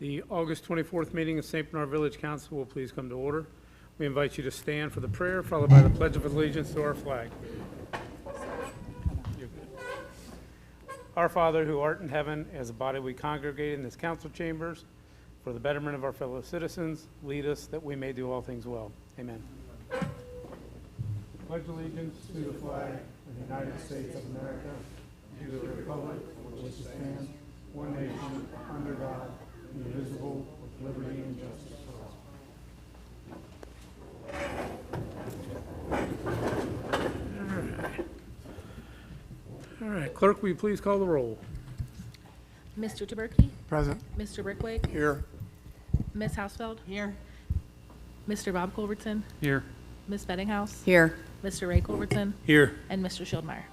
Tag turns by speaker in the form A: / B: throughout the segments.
A: The August 24th meeting of St. Bernard Village Council will please come to order. We invite you to stand for the prayer, followed by the Pledge of Allegiance to our flag. You're good. Our Father, who art in heaven, as a body we congregate in this council chambers, for the betterment of our fellow citizens, lead us that we may do all things well. Amen. Pledge allegiance to the flag of the United States of America, to the republic for which it stands, one nation, under God, indivisible, with liberty and justice for all. All right, clerk, will you please call the roll?
B: Mr. Taberky?
C: Present.
B: Mr. Brickwig?
C: Here.
B: Ms. Hausfeld?
D: Here.
B: Mr. Bob Culbertson?
A: Here.
B: Ms. Bettinghouse?
D: Here.
B: Mr. Ray Culbertson?
A: Here.
B: And Mr. Schildmeyer.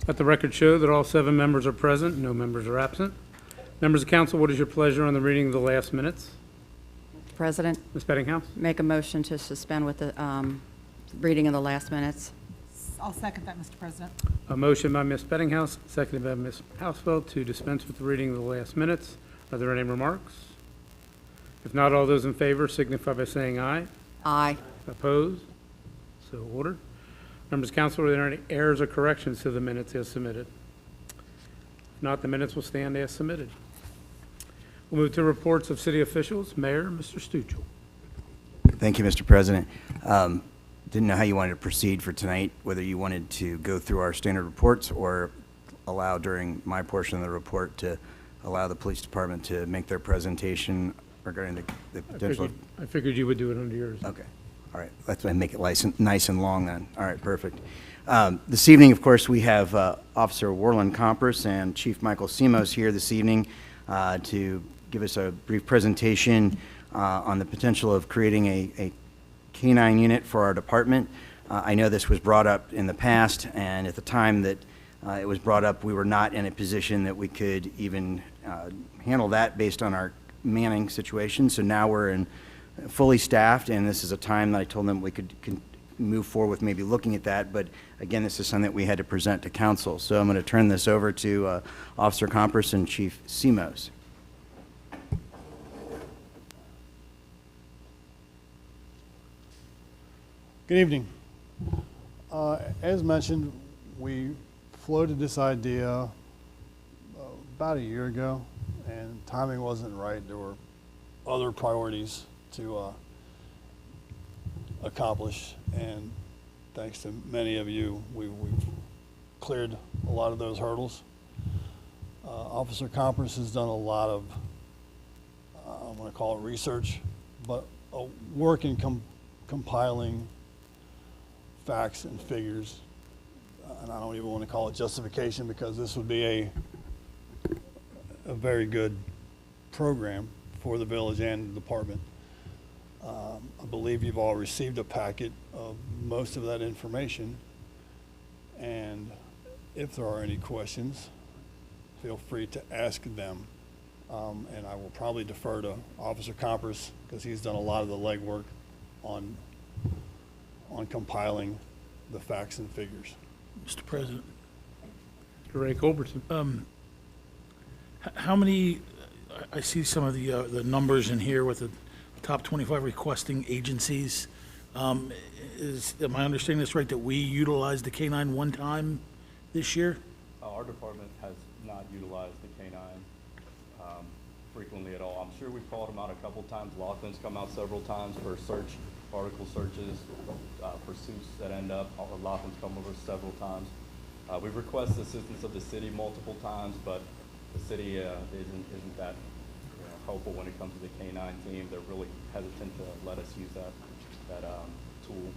A: Let the record show that all 7 members are present, no members are absent. Members of council, what is your pleasure on the reading of the last minutes?
D: President,
A: Ms. Bettinghouse?
D: make a motion to suspend with the reading of the last minutes.
E: I'll second that, Mr. President.
A: A motion by Ms. Bettinghouse, seconded by Ms. Hausfeld to dispense with the reading of the last minutes. Are there any remarks? If not, all those in favor signify by saying aye.
D: Aye.
A: Opposed? So ordered. Members of council, are there any errors or corrections to the minutes as submitted? If not, the minutes will stand as submitted. We'll move to reports of city officials. Mayor, Mr. Stuchel.
F: Thank you, Mr. President. Didn't know how you wanted to proceed for tonight, whether you wanted to go through our standard reports or allow during my portion of the report to allow the police department to make their presentation regarding the potential.
A: I figured you would do it under yours.
F: Okay. All right. Let's make it nice and long then. All right, perfect. This evening, of course, we have Officer Warland Compras and Chief Michael Simos here this evening to give us a brief presentation on the potential of creating a K-9 unit for our department. I know this was brought up in the past, and at the time that it was brought up, we were not in a position that we could even handle that based on our manning situation. So now we're in fully staffed, and this is a time that I told them we could move forward with maybe looking at that. But again, this is something that we had to present to council. So I'm going to turn this over to Officer Compras and Chief Simos.
C: Good evening. As mentioned, we floated this idea about a year ago, and timing wasn't right. There were other priorities to accomplish, and thanks to many of you, we've cleared a lot of those hurdles. Officer Compras has done a lot of, I'm going to call it research, but work in compiling facts and figures, and I don't even want to call it justification because this would be a very good program for the village and the department. I believe you've all received a packet of most of that information, and if there are any questions, feel free to ask them. And I will probably defer to Officer Compras because he's done a lot of the legwork on compiling the facts and figures.
G: Mr. President,
A: Ray Culbertson.
G: how many, I see some of the numbers in here with the top 25 requesting agencies. Am I understanding this right, that we utilized the K-9 one time this year?
H: Our department has not utilized the K-9 frequently at all. I'm sure we've called them out a couple times. Laughlin's come out several times for article searches, pursuits that end up. Laughlin's come over several times. We've requested assistance of the city multiple times, but the city isn't that hopeful when it comes to the K-9 team. They're really hesitant to let us use that tool.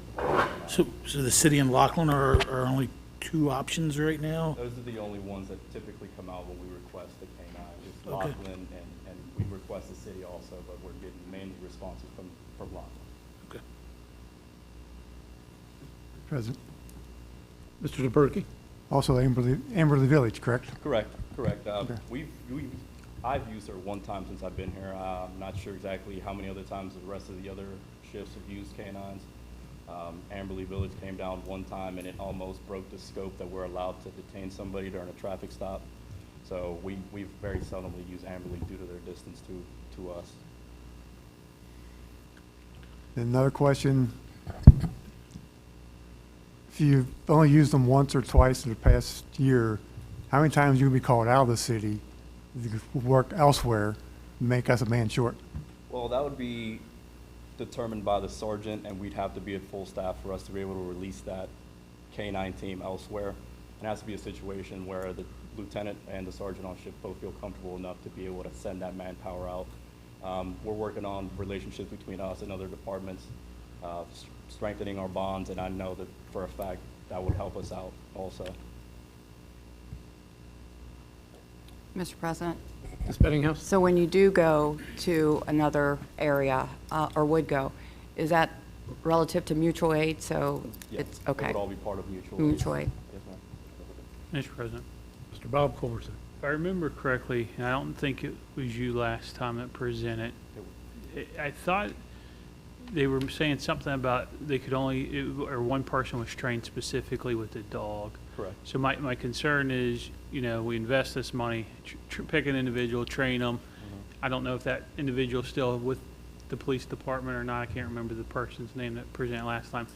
G: So the city and Laughlin are only 2 options right now?
H: Those are the only ones that typically come out when we request the K-9. It's
G: Okay.
H: Laughlin and we request the city also, but we're getting mainly responses from Laughlin.
G: Okay.
C: President.
A: Mr. DeBerke.
C: Also Amberley Village, correct?
H: Correct.
C: Okay.
H: I've used her one time since I've been here. I'm not sure exactly how many other times the rest of the other shifts have used K-9s. Amberley Village came down one time and it almost broke the scope that we're allowed to detain somebody during a traffic stop. So we very seldomly use Amberley due to their distance to us.
I: Another question. If you've only used them once or twice in the past year, how many times you will be called out of the city to work elsewhere, make us a man short?
H: Well, that would be determined by the sergeant, and we'd have to be at full staff for us to be able to release that K-9 team elsewhere. It has to be a situation where the lieutenant and the sergeant on shift both feel comfortable enough to be able to send that manpower out. We're working on relationships between us and other departments, strengthening our bonds, and I know that for a fact that would help us out also.
D: Mr. President,
A: Ms. Bettinghouse?
D: so when you do go to another area, or would go, is that relative to mutual aid? So
H: Yes,
D: it's,
H: it
D: okay,
H: would all be part of mutual aid.
D: mutual aid.
H: Yes, ma'am.
J: Mr. President,
A: Mr. Bob Culbertson?
J: if I remember correctly, and I don't think it was you last time that presented, I thought they were saying something about they could only, or one person was trained specifically with the dog.
H: Correct.
J: So my concern is, you know, we invest this money, pick an individual, train them. I don't know if that individual's still with the police department or not. I can't remember the person's name that presented last time.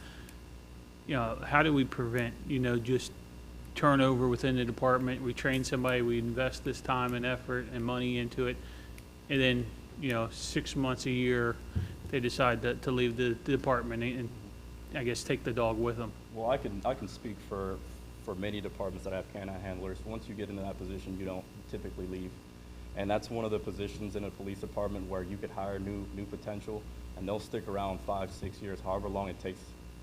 J: You know, how do we prevent, you know, just turnover within the department? We train somebody, we invest this time and effort and money into it, and then, you know, 6 months, a year, they decide to leave the department and, I guess, take the dog with them.
H: Well, I can speak for many departments that have canine handlers. Once you get into that position, you don't typically leave. And that's one of the positions in a police department where you could hire new potential, and they'll stick around 5, 6 years, however long it takes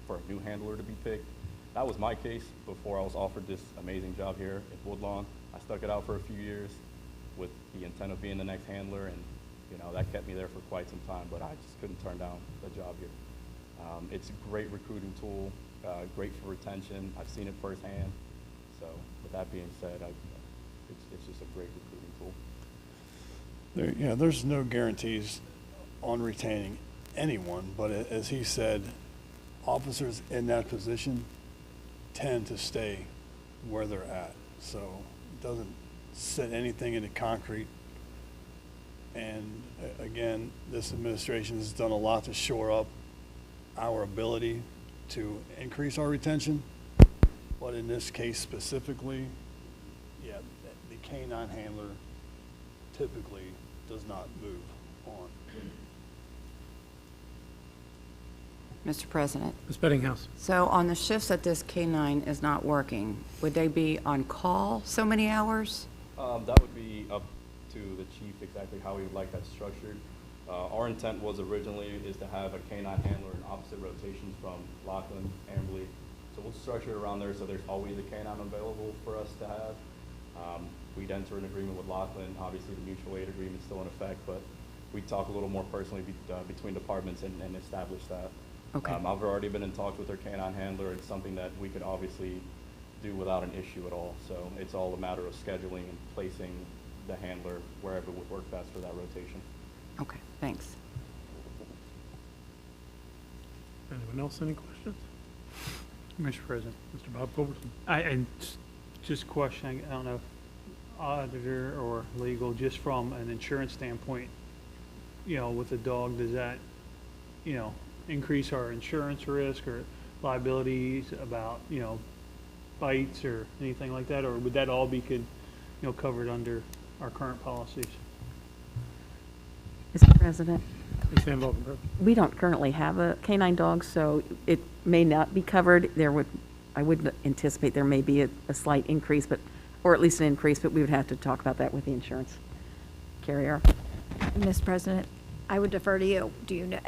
H: for a new handler to be picked. That was my case before I was offered this amazing job here at Woodlawn. I stuck it out for a few years with the intent of being the next handler, and you know, that kept me there for quite some time, but I just couldn't turn down the job here. It's a great recruiting tool, great for retention. I've seen it firsthand. So with that being said, it's just a great recruiting tool.
C: There's no guarantees on retaining anyone, but as he said, officers in that position tend to stay where they're at. So it doesn't set anything into concrete. And again, this administration has done a lot to shore up our ability to increase our retention. But in this case specifically, yeah, the canine handler typically does not move on.
D: Mr. President,
A: Ms. Bettinghouse?
D: so on the shifts that this K-9 is not working, would they be on call so many hours?
H: That would be up to the chief exactly how he would like that structured. Our intent was originally is to have a canine handler in opposite rotations from Lockland, Amberley. So we'll structure it around there so there's always a canine available for us to have. We'd enter an agreement with Lockland. Obviously, the mutual aid agreement is still in effect, but we'd talk a little more personally between departments and establish that.
D: Okay.
H: I've already been in talks with their canine handler. It's something that we could obviously do without an issue at all. So it's all a matter of scheduling and placing the handler wherever would work best for that rotation.
D: Okay, thanks.
A: Anyone else, any questions?
J: Mr. President,
A: Mr. Bob Culbertson?
J: just a question, I don't know, if auditor or legal, just from an insurance standpoint, you know, with a dog, does that, you know, increase our insurance risk or liabilities about, you know, bites or anything like that? Or would that all be covered under our current policies?
K: Mr. President,
A: Ms. Van Valkenburg?
K: we don't currently have a canine dog, so it may not be covered. I would anticipate there may be a slight increase, or at least an increase, but we would have to talk about that with the insurance carrier.
L: Mr. President, I would defer to you. Do you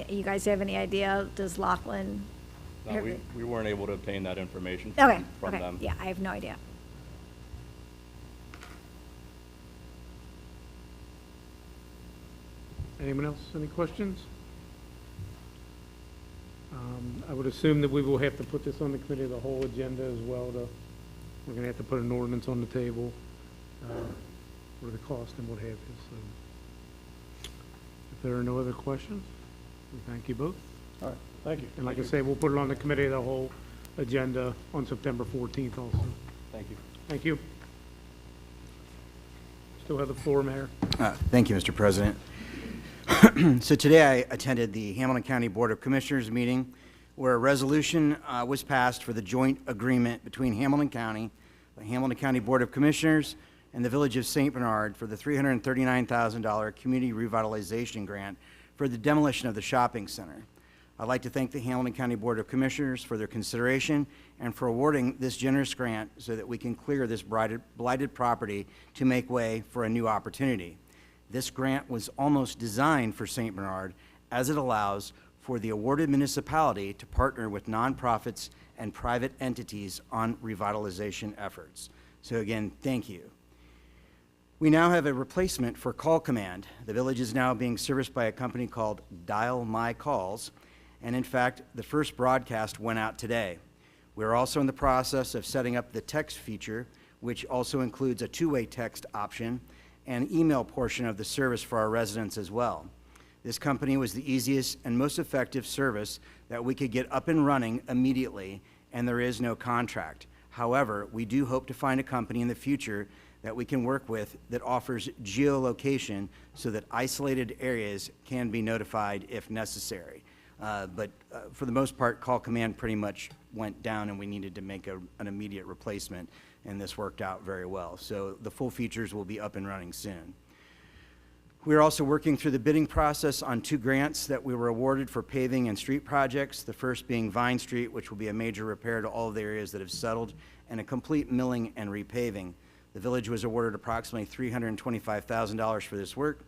L: you guys have any idea? Does Lockland?
H: No, we weren't able to obtain that information
L: Okay,
H: from
L: okay,
H: them.
L: yeah, I have no idea.
A: Anyone else, any questions? I would assume that we will have to put this on the committee of the whole agenda as well. We're gonna have to put an ordinance on the table for the cost and what have you. So if there are no other questions, we thank you both.
C: All right, thank you.
A: And like I say, we'll put it on the committee of the whole agenda on September 14th also.
H: Thank you.
A: Thank you. Still have the floor, Mayor.
F: Thank you, Mr. President. So today I attended the Hamilton County Board of Commissioners meeting where a resolution was passed for the joint agreement between Hamilton County, the Hamilton County Board of Commissioners, and the Village of St. Bernard for the $339,000 Community Revitalization Grant for the demolition of the shopping center. I'd like to thank the Hamilton County Board of Commissioners for their consideration and for awarding this generous grant so that we can clear this blighted property to make way for a new opportunity. This grant was almost designed for St. Bernard as it allows for the awarded municipality to partner with nonprofits and private entities on revitalization efforts. So again, thank you. We now have a replacement for Call Command. The village is now being serviced by a company called Dial My Calls, and in fact, the first broadcast went out today. We're also in the process of setting up the text feature, which also includes a two-way text option and email portion of the service for our residents as well. This company was the easiest and most effective service that we could get up and running immediately, and there is no contract. However, we do hope to find a company in the future that we can work with that offers geolocation so that isolated areas can be notified if necessary. But for the most part, Call Command pretty much went down and we needed to make an immediate replacement, and this worked out very well. So the full features will be up and running soon. We are also working through the bidding process on 2 grants that we were awarded for paving and street projects, the first being Vine Street, which will be a major repair to all of the areas that have settled, and a complete milling and repaving. The village was awarded approximately $325,000 for this work,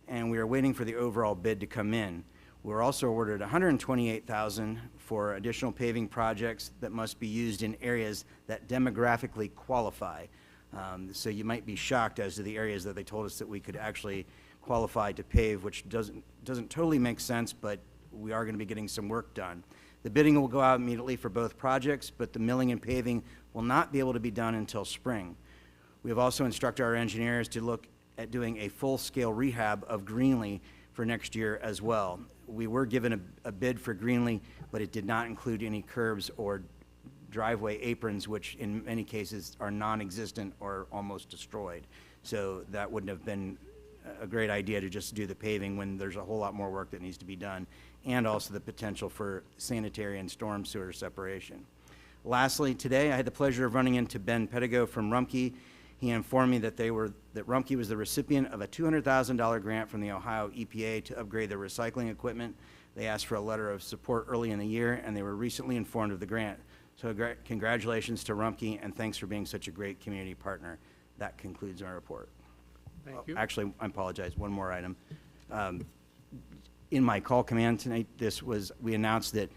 F: and we are waiting for the overall bid to come in. We were also awarded $128,000 for additional paving projects that must be used in areas that demographically qualify. So you might be shocked as to the areas that they told us that we could actually qualify to pave, which doesn't totally make sense, but we are going to be getting some work done. The bidding will go out immediately for both projects, but the milling and paving will not be able to be done until spring. We have also instructed our engineers to look at doing a full-scale rehab of Greenlee for next year as well. We were given a bid for Greenlee, but it did not include any curbs or driveway aprons, which in many cases are non-existent or almost destroyed. So that wouldn't have been a great idea to just do the paving when there's a whole lot more work that needs to be done, and also the potential for sanitary and storm sewer separation. Lastly, today I had the pleasure of running into Ben Pedigo from Rumpke. He informed me that Rumpke was the recipient of a $200,000 grant from the Ohio EPA to upgrade their recycling equipment. They asked for a letter of support early in the year, and they were recently informed of the grant. So congratulations to Rumpke, and thanks for being such a great community partner. That concludes our report.
A: Thank you.
F: Actually, I apologize, one more item. In my Call Command tonight, we announced that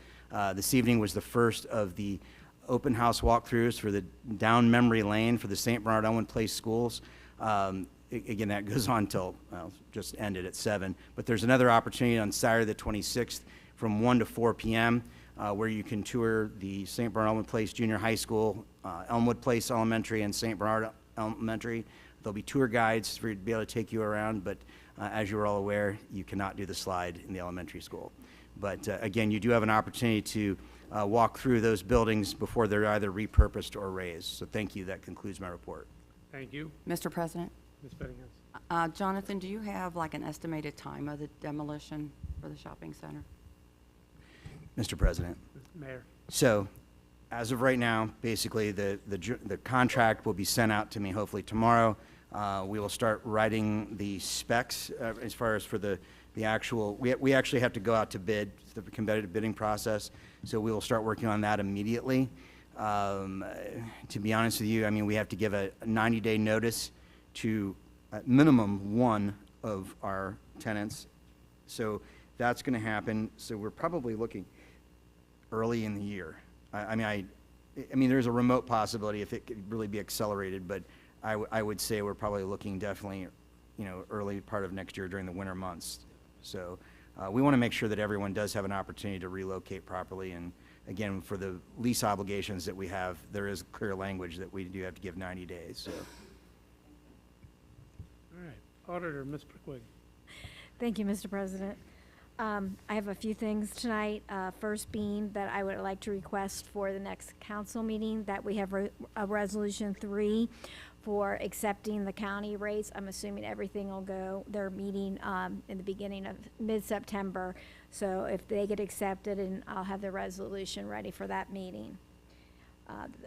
F: this evening was the first of the open house walkthroughs for the down memory lane for the St. Bernard Elmwood Place schools. Again, that goes on till, well, just ended at 7. But there's another opportunity on Saturday the 26th from 1 to 4 p.m. Where you can tour the St. Bernard Elmwood Place Junior High School, Elmwood Place Elementary, and St. Bernard Elementary. There'll be tour guides for you to be able to take you around, but as you're all aware, you cannot do the slide in the elementary school. But again, you do have an opportunity to walk through those buildings before they're either repurposed or raised. So thank you. That concludes my report.
A: Thank you.
D: Mr. President?
A: Ms. Bettinghouse.
D: Jonathan, do you have like an estimated time of the demolition for the shopping center?
F: Mr. President.
A: Mayor.
F: So, as of right now, basically the contract will be sent out to me hopefully tomorrow. We will start writing the specs as far as for the actual, we actually have to go out to bid, the competitive bidding process, so we will start working on that immediately. To be honest with you, I mean, we have to give a 90-day notice to at minimum one of our tenants. So that's going to happen. So we're probably looking early in the year. I mean, there's a remote possibility if it could really be accelerated, but I would say we're probably looking definitely, early part of next year during the winter months. So we want to make sure that everyone does have an opportunity to relocate properly. And again, for the lease obligations that we have, there is clear language that we do have to give 90 days. So.
A: All right. Auditor, Ms. Prickwick.
L: Thank you, Mr. President. I have a few things tonight. First being that I would like to request for the next council meeting that we have a resolution 3 for accepting the county rates. I'm assuming everything will go, they're meeting in the beginning of mid-September. So if they get accepted, and I'll have the resolution ready for that meeting.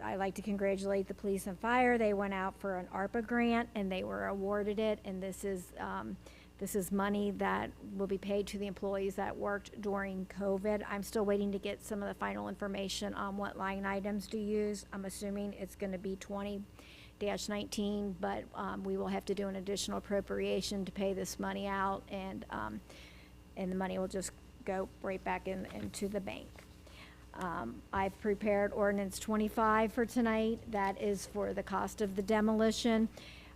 L: I'd like to congratulate the police and fire. They went out for an ARPA grant and they were awarded it. And this is money that will be paid to the employees that worked during COVID. I'm still waiting to get some of the final information on what line items to use. I'm assuming it's going to be 20-19, but we will have to do an additional appropriation to pay this money out, and the money will just go right back into the bank. I've prepared ordinance 25 for tonight. That is for the cost of the demolition.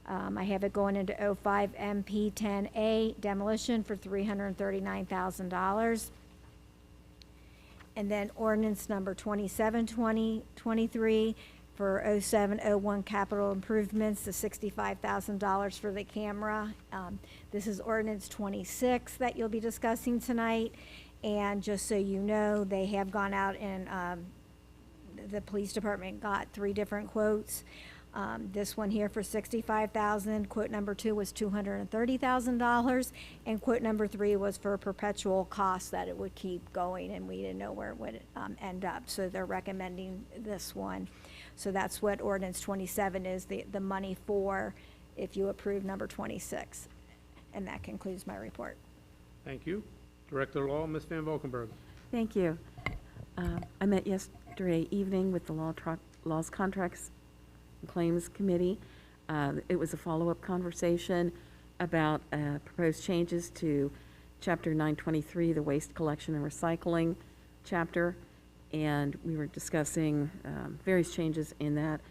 L: I have it going into 05 MP 10A demolition for $339,000. And then ordinance number 27-2023 for 07-01 capital improvements, the $65,000 for the camera. This is ordinance 26 that you'll be discussing tonight. And just so you know, they have gone out and the police department got 3 different quotes. This one here for $65,000. Quote number 2 was $230,000, and quote number 3 was for perpetual costs that it would keep going, and we didn't know where it would end up. So they're recommending this one. So that's what ordinance 27 is, the money for if you approve number 26. And that concludes my report.
A: Thank you. Director of Law, Ms. Van Valkenburg.
K: Thank you. I met yesterday evening with the Laws, Contracts, and Claims Committee. It was a follow-up conversation about proposed changes to Chapter 923, the Waste Collection and Recycling chapter, and we were discussing various changes in that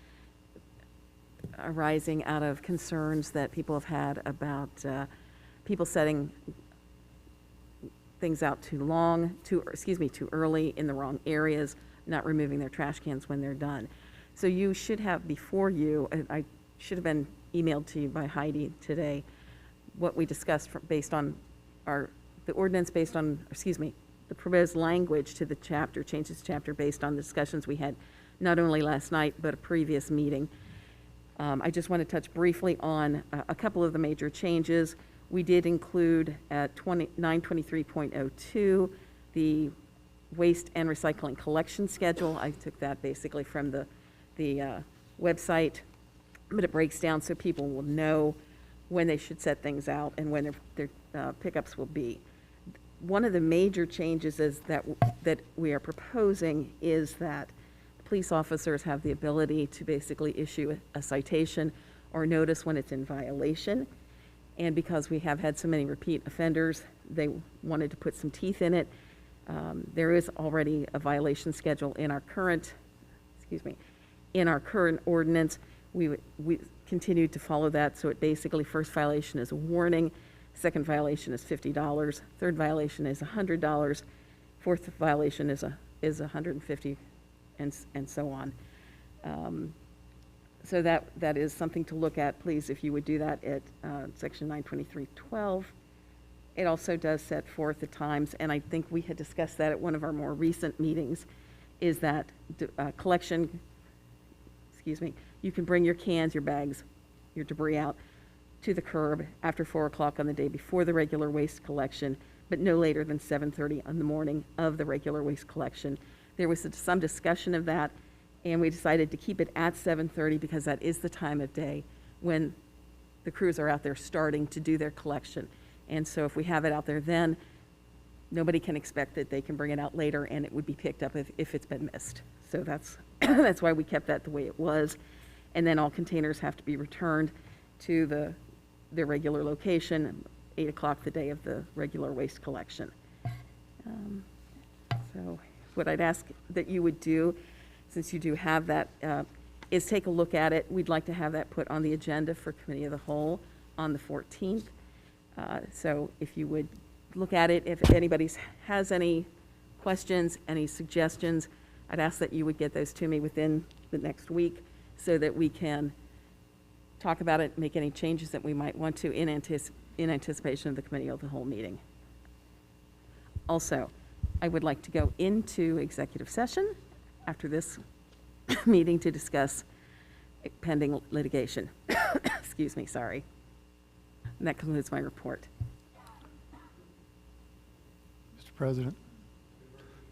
K: arising out of concerns that people have had about people setting things out too early in the wrong areas, not removing their trash cans when they're done. So you should have before you, I should have been emailed to you by Heidi today, what we discussed based on the ordinance based on, the proposed language to the chapter, changes to chapter based on the discussions we had not only last night, but a previous meeting. I just want to touch briefly on a couple of the major changes. We did include at 923.02 the waste and recycling collection schedule. I took that basically from the website, but it breaks down so people will know when they should set things out and when their pickups will be. One of the major changes is that we are proposing is that police officers have the ability to basically issue a citation or notice when it's in violation. And because we have had so many repeat offenders, they wanted to put some teeth in it. There is already a violation schedule in our current, ordinance. We continued to follow that, so it basically, first violation is a warning, second violation is $50, third violation is $100, fourth violation is $150, and so on. So that is something to look at, please, if you would do that at section 923.12. It also does set forth the times, and I think we had discussed that at one of our more recent meetings, is that collection, you can bring your cans, your bags, your debris out to the curb after 4 o'clock on the day before the regular waste collection, but no later than 7:30 on the morning of the regular waste collection. There was some discussion of that, and we decided to keep it at 7:30 because that is the time of day when the crews are out there starting to do their collection. And so if we have it out there then, nobody can expect that they can bring it out later and it would be picked up if it's been missed. So that's that's why we kept that the way it was. And then all containers have to be returned to their regular location, 8 o'clock the day of the regular waste collection. So what I'd ask that you would do, since you do have that, is take a look at it. We'd like to have that put on the agenda for Committee of the Whole on the 14th. So if you would look at it, if anybody has any questions, any suggestions, I'd ask that you would get those to me within the next week so that we can talk about it, make any changes that we might want to in anticipation of the Committee of the Whole meeting. Also, I would like to go into executive session after this meeting to discuss pending litigation. Excuse me, sorry. And that concludes my report.
I: Mr. President,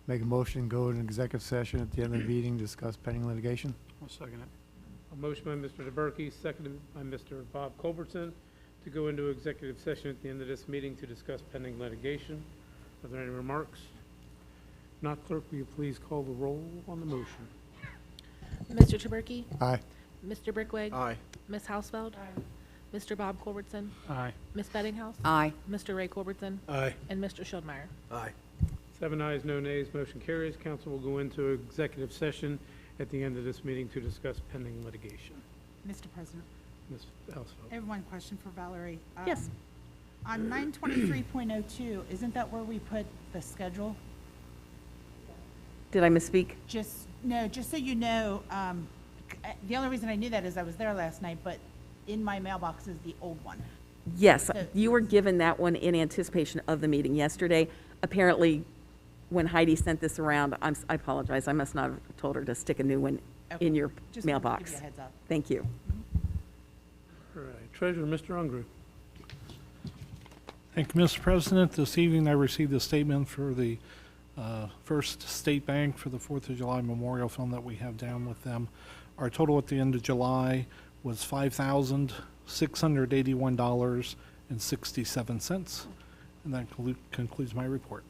I: make a motion, go into executive session at the end of the meeting, discuss pending litigation.
J: I'll second it.
A: A motion by Mr. DeBerke, seconded by Mr. Bob Culbertson, to go into executive session at the end of this meeting to discuss pending litigation. Are there any remarks? Not, clerk, will you please call the roll on the motion?
B: Mr. Trabirky?
I: Aye.
B: Mr. Brickwig?
F: Aye.
B: Ms. Hausfeld? Mr. Bob Culbertson?
J: Aye.
B: Ms. Bettinghouse?
D: Aye.
B: Mr. Ray Culbertson?
G: Aye.
B: And Mr. Schildmeyer.
F: Aye.
A: 7 ayes, no nays, motion carries. Council will go into executive session at the end of this meeting to discuss pending litigation.
E: Mr. President,
A: Ms. Hausfeld.
E: I have one question for Valerie.
K: Yes.
E: On 923.02, isn't that where we put the schedule?
K: Did I misspeak?
E: Just so you know, the only reason I knew that is I was there last night, but in my mailbox is the old one.
K: Yes,
E: So-
K: you were given that one in anticipation of the meeting yesterday. Apparently, when Heidi sent this around, I apologize, I must not have told her to stick a new one
E: Okay.
K: in your
E: Just wanted to
K: mailbox.
E: give you a heads up.
K: Thank you.
A: All right, Treasurer, Mr. Ungar.
M: Thank you, Mr. President. This evening, I received a statement for the First State Bank for the 4th of July Memorial Fund that we have down with them. Our total at the end of July was $5,681.67. And that concludes my report.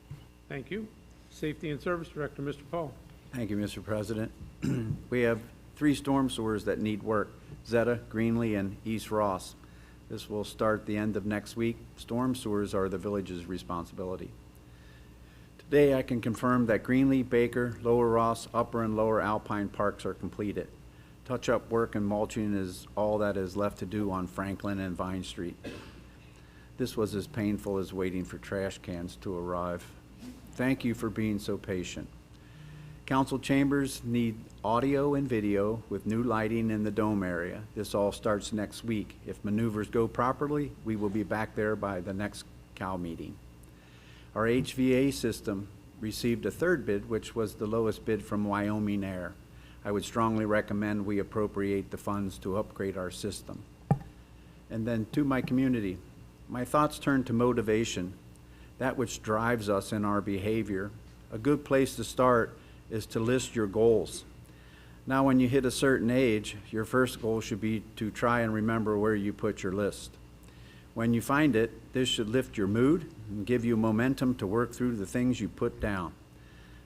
A: Thank you. Safety and Service Director, Mr. Paul.
F: Thank you, Mr. President. We have 3 storm sewers that need work: Zeta, Greenlee, and East Ross. This will start the end of next week. Storm sewers are the village's responsibility. Today, I can confirm that Greenlee, Baker, Lower Ross, Upper and Lower Alpine Parks are completed. Touch-up work and mulching is all that is left to do on Franklin and Vine Street. This was as painful as waiting for trash cans to arrive. Thank you for being so patient. Council chambers need audio and video with new lighting in the dome area. This all starts next week. If maneuvers go properly, we will be back there by the next COW meeting. Our HVA system received a 3rd bid, which was the lowest bid from Wyoming Air. I would strongly recommend we appropriate the funds to upgrade our system. And then to my community, my thoughts turn to motivation, that which drives us in our behavior. A good place to start is to list your goals. Now, when you hit a certain age, your first goal should be to try and remember where you put your list. When you find it, this should lift your mood and give you momentum to work through the things you put down.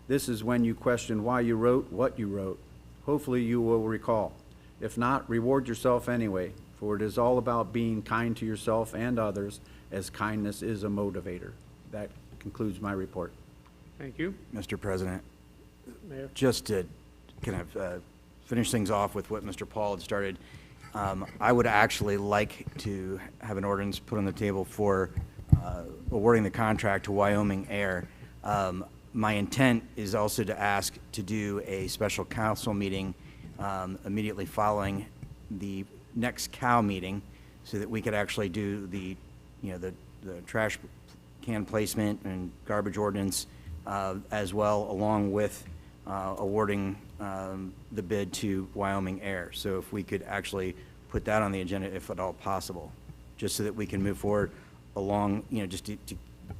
F: This is when you question why you wrote what you wrote. Hopefully you will recall. If not, reward yourself anyway, for it is all about being kind to yourself and others, as kindness is a motivator. That concludes my report.
A: Thank you.
F: Mr. President,
A: Mayor.
F: just to kind of finish things off with what Mr. Paul had started, I would actually like to have an ordinance put on the table for awarding the contract to Wyoming Air. My intent is also to ask to do a special council meeting immediately following the next COW meeting, so that we could actually do the trash can placement and garbage ordinance as well, along with awarding the bid to Wyoming Air. So if we could actually put that on the agenda, if at all possible, just so that we can move forward along, just to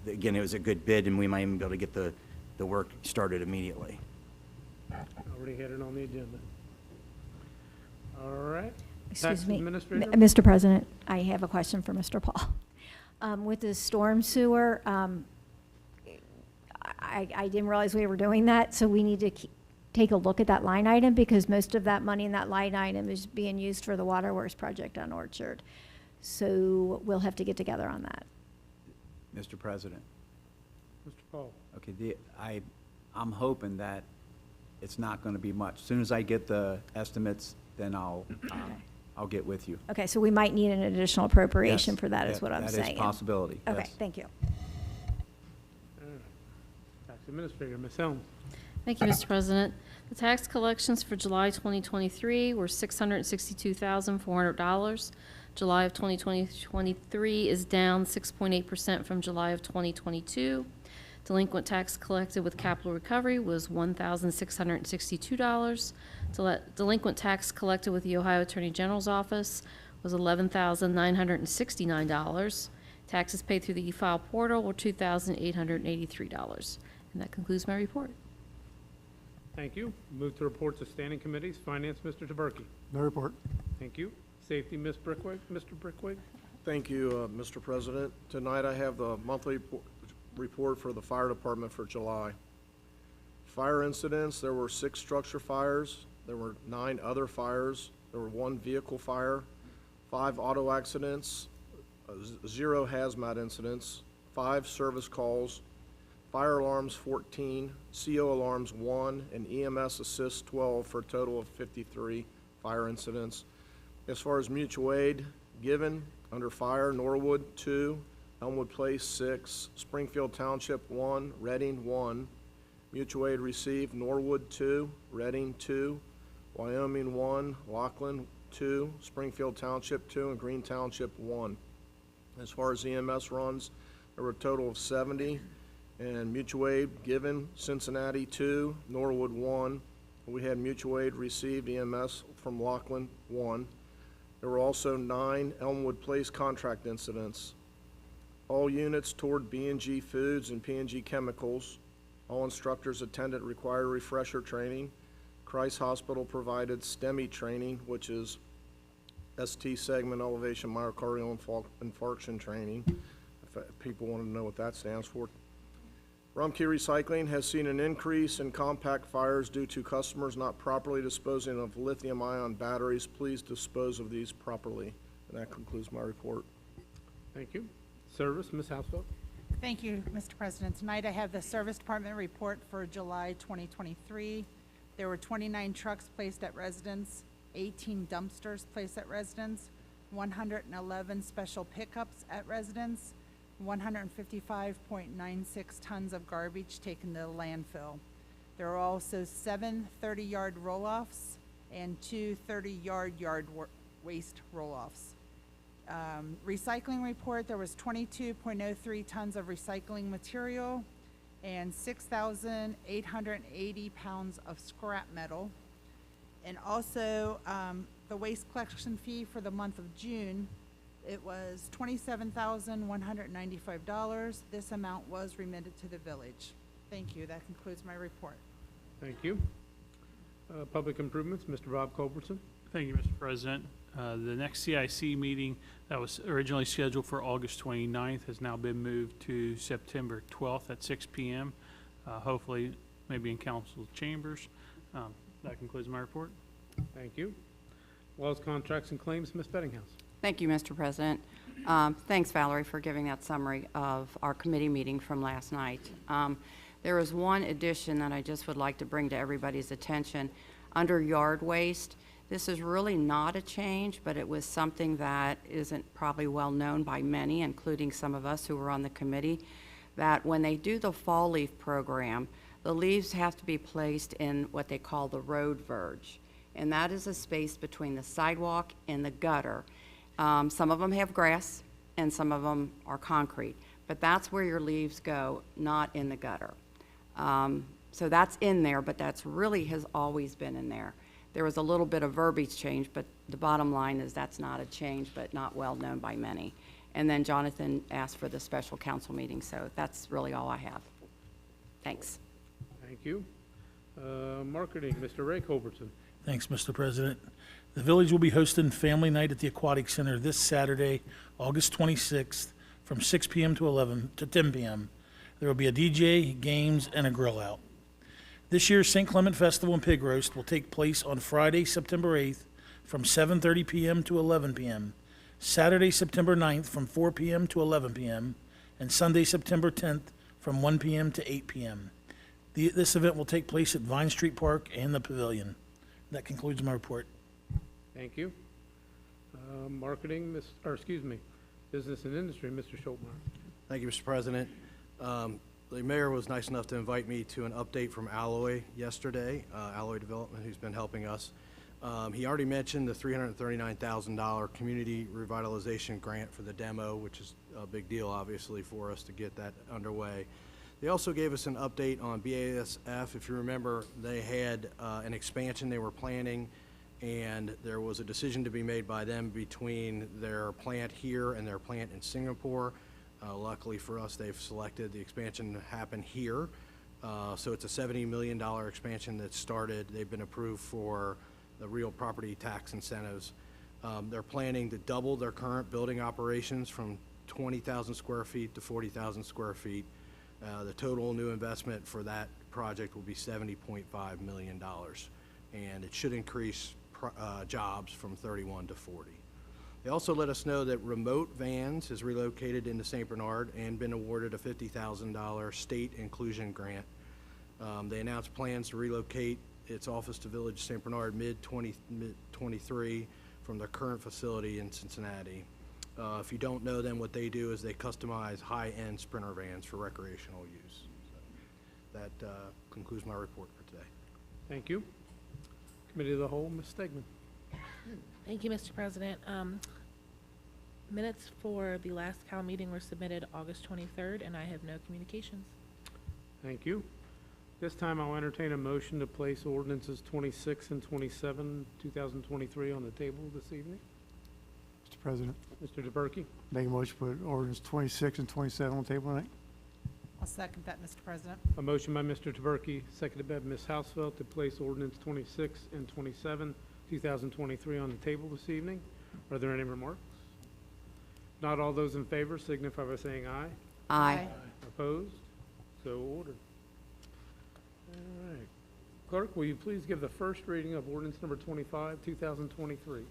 F: again, it was a good bid, and we might even be able to get the work started immediately.
A: Already had it on the agenda. All right.
L: Excuse
A: Tax
L: me,
A: Administrator?
L: Mr. President, I have a question for Mr. Paul. With the storm sewer, I didn't realize we were doing that, so we need to take a look at that line item, because most of that money in that line item is being used for the waterworks project on Orchard. So we'll have to get together on that.
F: Mr. President.
A: Mr. Paul.
F: Okay, I'm hoping that it's not going to be much. As soon as I get the estimates, then I'll get with you.
L: Okay, so we might need an additional appropriation
F: Yes,
L: for that, is what I'm saying.
F: That is a possibility,
L: Okay,
F: yes.
L: thank you.
A: All right. Tax Administrator, Ms. Helms.
N: Thank you, Mr. President. The tax collections for July 2023 were $662,400. July of 2023 is down 6.8% from July of 2022. Delinquent tax collected with capital recovery was $1,662. Delinquent tax collected with the Ohio Attorney General's office was $11,969. Taxes paid through the e-file portal were $2,883. And that concludes my report.
A: Thank you. Move to reports of standing committees. Finance, Mr. Taberky.
I: No report.
A: Thank you. Safety, Ms. Brickwig, Mr. Brickwig.
O: Thank you, Mr. President. Tonight I have the monthly report for the fire department for July. Fire incidents, there were 6 structure fires, there were 9 other fires, there were 1 vehicle fire, 5 auto accidents, 0 hazmat incidents, 5 service calls, fire alarms 14, CO alarms 1, and EMS assists 12 for a total of 53 fire incidents. As far as mutual aid given, under fire, Norwood 2, Elmwood Place 6, Springfield Township 1, Reading 1. Mutual aid received Norwood 2, Reading 2, Wyoming 1, Laughlin 2, Springfield Township 2, and Green Township 1. As far as EMS runs, there were a total of 70, and mutual aid given Cincinnati 2, Norwood 1. We had mutual aid received EMS from Laughlin 1. There were also 9 Elmwood Place contract incidents. All units toured B&G Foods and P&G Chemicals. All instructors attended required refresher training. Christ Hospital provided STEMI training, which is ST segment elevation myocardial infarction training, if people want to know what that stands for. Rumpke Recycling has seen an increase in compact fires due to customers not properly disposing of lithium-ion batteries. Please dispose of these properly. And that concludes my report.
A: Thank you. Service, Ms. Hausfeld.
E: Thank you, Mr. President. Tonight I have the Service Department report for July 2023. There were 29 trucks placed at residence, 18 dumpsters placed at residence, 111 special pickups at residence, 155.96 tons of garbage taken to the landfill. There are also 7 30-yard roll-offs and 2 30-yard waste roll-offs. Recycling report, there was 22.03 tons of recycling material and 6,880 pounds of scrap metal. And also, the waste collection fee for the month of June, it was $27,195. This amount was remitted to the village. Thank you. That concludes my report.
A: Thank you. Public improvements, Mr. Bob Culbertson.
J: Thank you, Mr. President. The next CIC meeting that was originally scheduled for August 29th has now been moved to September 12th at 6 p.m. Hopefully, maybe in council chambers. That concludes my report.
A: Thank you. Laws, contracts, and claims, Ms. Bettinghouse.
D: Thank you, Mr. President. Thanks, Valerie, for giving that summary of our committee meeting from last night. There is one addition that I just would like to bring to everybody's attention. Under yard waste, this is really not a change, but it was something that isn't probably well known by many, including some of us who were on the committee, that when they do the fall leaf program, the leaves have to be placed in what they call the road verge. And that is a space between the sidewalk and the gutter. Some of them have grass and some of them are concrete, but that's where your leaves go, not in the gutter. So that's in there, but that's really has always been in there. There was a little bit of verbiage change, but the bottom line is that's not a change, but not well known by many. And then Jonathan asked for the special council meeting, so that's really all I have. Thanks.
A: Thank you. Marketing, Mr. Ray Culbertson.
G: Thanks, Mr. President. The village will be hosting Family Night at the Aquatic Center this Saturday, August 26th, from 6 p.m. to 10 p.m. There will be a DJ, games, and a grill out. This year's St. Clement Festival and Pig Roast will take place on Friday, September 8th, from 7:30 p.m. to 11 p.m., Saturday, September 9th, from 4 p.m. to 11 p.m., and Sunday, September 10th, from 1 p.m. to 8 p.m. This event will take place at Vine Street Park and the Pavilion. That concludes my report.
A: Thank you. Marketing, Business and Industry, Mr. Schultmeyer.
O: Thank you, Mr. President. The mayor was nice enough to invite me to an update from Alloy yesterday, Alloy Development, who's been helping us. He already mentioned the $339,000 community revitalization grant for the demo, which is a big deal, obviously, for us to get that underway. They also gave us an update on BASF. If you remember, they had an expansion they were planning,
P: and there was a decision to be made by them between their plant here and their plant in Singapore. Luckily for us, they've selected the expansion to happen here. So it's a $70 million expansion that started. They've been approved for the real property tax incentives. They're planning to double their current building operations from 20,000 square feet to 40,000 square feet. The total new investment for that project will be $70.5 million, and it should increase jobs from 31 to 40. They also let us know that Remote Vans is relocated into St. Bernard and been awarded a $50,000 state inclusion grant. They announced plans to relocate its office to Village St. Bernard mid-23 from their current facility in Cincinnati. If you don't know them, what they do is they customize high-end Sprinter vans for recreational use. So that concludes my report for today.
A: Thank you. Committee of the Whole, Ms. Stegman.
B: Thank you, Mr. President. Minutes for the last Cal meeting were submitted August 23rd, and I have no communications.
A: Thank you. This time I'll entertain a motion to place ordinances 26 and 27, 2023 on the table this evening.
I: Mr. President,
A: Mr. DeBerke,
I: make a motion to put ordinance 26 and 27 on the table tonight.
E: I'll second that, Mr. President.
A: a motion by Mr. DeBerke, seconded by Ms. Hausfeld to place ordinance 26 and 27, 2023 on the table this evening. Are there any remarks? Not all those in favor signify by saying aye.
D: Aye.
A: Opposed? So ordered. All right. Clerk, will you please give the first reading of ordinance number 25, 2023?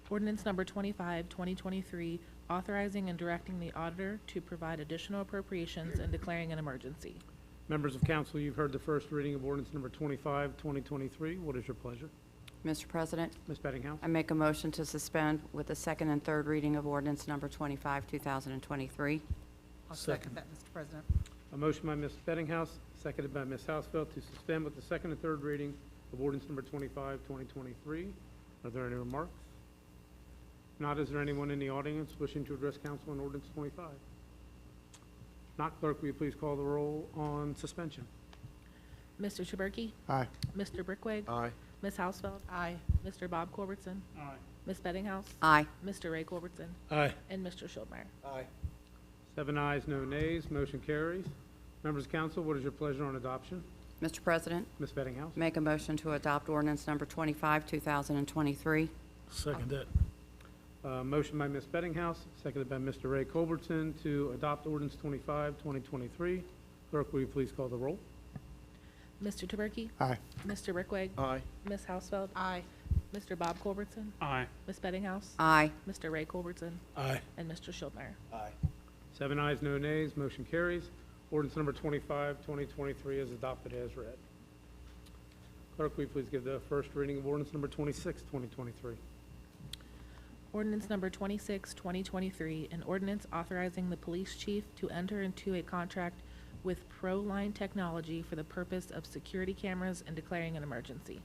B: Ordinance number 25, 2023, authorizing and directing the auditor to provide additional appropriations and declaring an emergency.
A: Members of council, you've heard the first reading of ordinance number 25, 2023. What is your pleasure?
D: Mr. President,
A: Ms. Bettinghouse?
D: I make a motion to suspend with the second and third reading of ordinance number 25, 2023.
E: I'll second that, Mr. President.
A: A motion by Ms. Bettinghouse, seconded by Ms. Hausfeld to suspend with the second and third reading of ordinance number 25, 2023. Are there any remarks? Not, is there anyone in the audience wishing to address council on ordinance 25? Not, clerk, will you please call the roll on suspension?
B: Mr. Traberky?
I: Aye.
B: Mr. Brickwig?
O: Aye.
B: Ms. Hausfeld?
E: Aye.
B: Mr. Bob Culbertson?
A: Aye.
B: Ms. Bettinghouse?
D: Aye.
B: Mr. Ray Culbertson?
A: Aye.
B: And Mr. Schulmeyer.
O: Aye.
A: 7 ayes, no nays, motion carries. Members of council, what is your pleasure on adoption?
D: Mr. President,
A: Ms. Bettinghouse?
D: make a motion to adopt ordinance number 25, 2023.
G: Second that.
A: Motion by Ms. Bettinghouse, seconded by Mr. Ray Culbertson to adopt ordinance 25, 2023. Clerk, will you please call the roll?
B: Mr. Traberky?
I: Aye.
B: Mr. Brickwig?
O: Aye.
B: Ms. Hausfeld?
E: Aye.
B: Mr. Bob Culbertson?
J: Aye.
B: Ms. Bettinghouse?
D: Aye.
B: Mr. Ray Culbertson?
G: Aye.
B: And Mr. Schulmeyer.
O: Aye.
A: 7 ayes, no nays, motion carries. Ordinance number 25, 2023 is adopted as read. Clerk, will you please give the first reading of ordinance number 26, 2023?
B: Ordinance number 26, 2023, an ordinance authorizing the police chief to enter into a contract with Proline Technology for the purpose of security cameras and declaring an emergency.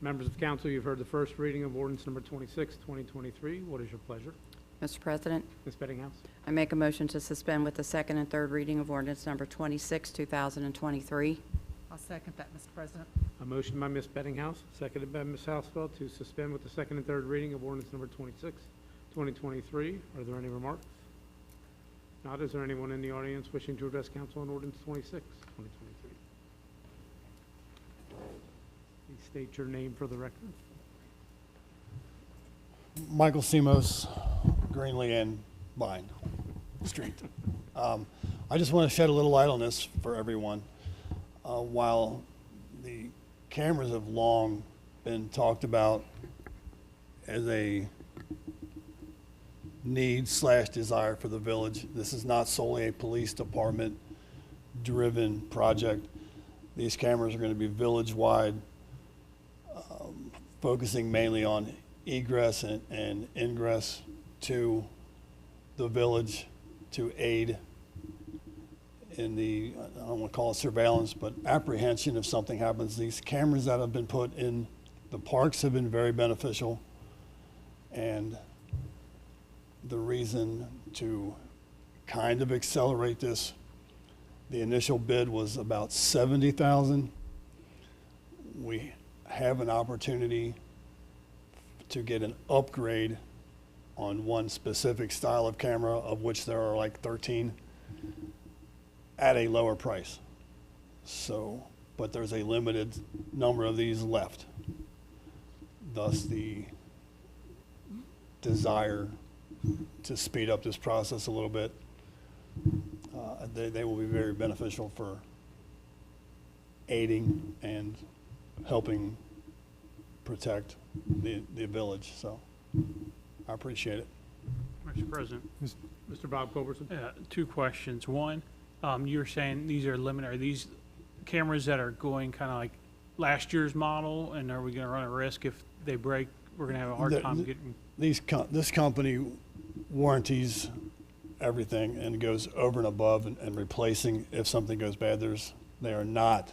A: Members of council, you've heard the first reading of ordinance number 26, 2023. What is your pleasure?
D: Mr. President,
A: Ms. Bettinghouse?
D: I make a motion to suspend with the second and third reading of ordinance number 26, 2023.
E: I'll second that, Mr. President.
A: A motion by Ms. Bettinghouse, seconded by Ms. Hausfeld to suspend with the second and third reading of ordinance number 26, 2023. Are there any remarks? Not, is there anyone in the audience wishing to address council on ordinance 26, 2023? Please state your name for the record.
C: Michael Simos, Greenlee and Vine Street. I just want to shed a little light on this for everyone. While the cameras have long been talked about as a need/desire for the village, this is not solely a police department driven project. These cameras are going to be village-wide, focusing mainly on egress and ingress to the village to aid in the, I don't want to call it surveillance, but apprehension if something happens. These cameras that have been put in the parks have been very beneficial. And the reason to kind of accelerate this, the initial bid was about $70,000. We have an opportunity to get an upgrade on one specific style of camera, of which there are like 13, at a lower price. So, but there's a limited number of these left. Thus the desire to speed up this process a little bit. They will be very beneficial for aiding and helping protect the village, so I appreciate it.
J: Mr. President,
A: Mr. Bob Culberson?
J: two questions. One, you were saying these are limited, are these cameras that are going kind of like last year's model, and are we going to run a risk if they break, we're going to have a hard time getting?
C: This company warranties everything and goes over and above and replacing if something goes bad. They are not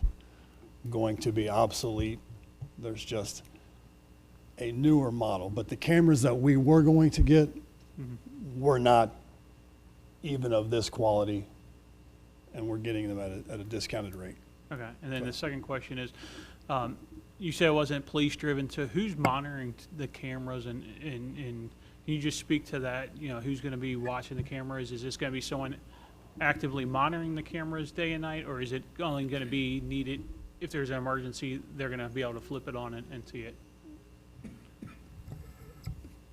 C: going to be obsolete. There's just a newer model. But the cameras that we were going to get were not even of this quality, and we're getting them at a discounted rate.
J: Okay, and then the second question is, you said it wasn't police-driven, so who's monitoring the cameras, and can you just speak to that, you know, who's going to be watching the cameras? Is this going to be someone actively monitoring the cameras day and night, or is it only going to be needed if there's an emergency, they're going to be able to flip it on and see it?